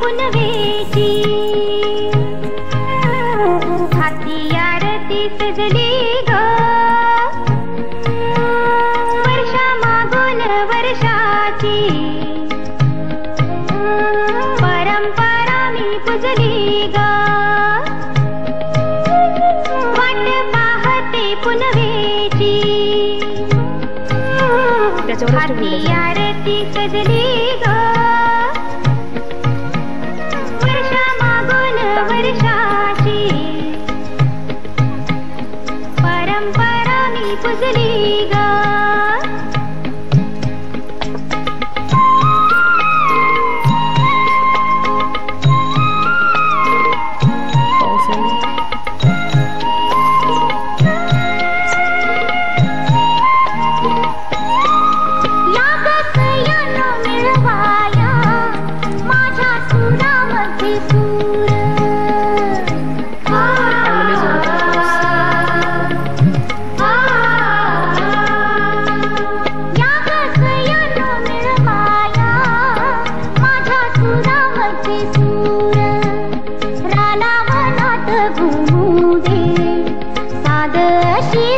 पुनवेची हाती आरती सजली ग वर्षा मागून वर्षाची परंपरा मी पुजली ग वाट पाहते पुनवेची हाती आरती सजली ग वर्षा मागून वर्षाची परंपरा मी पुजली ग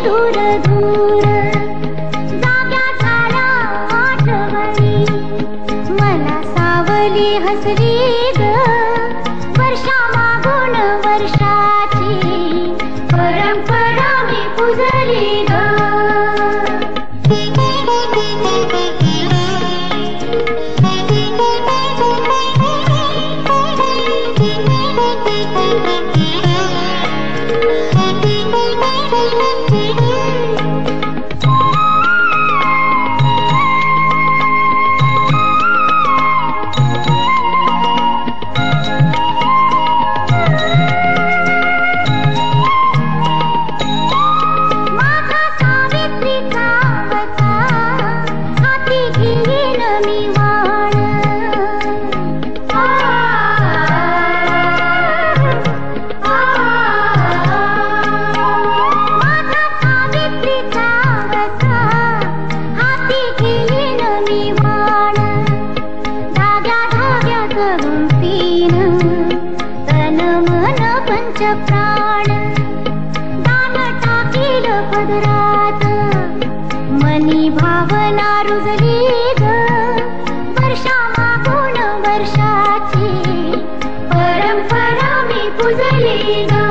दूर दूर जाग्या झाल्या आठवणी मला सावली हसली ग वर्षा मागून वर्षाची परंपरा मी पुजली ग प्राण दान टाकील पदरात मनी भावना रुजली ग वर्षा मागून वर्षाची परंपरा मी पुजली ग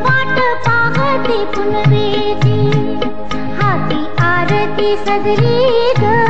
वाट पाहते पुनवेची हाती आरती सजली ग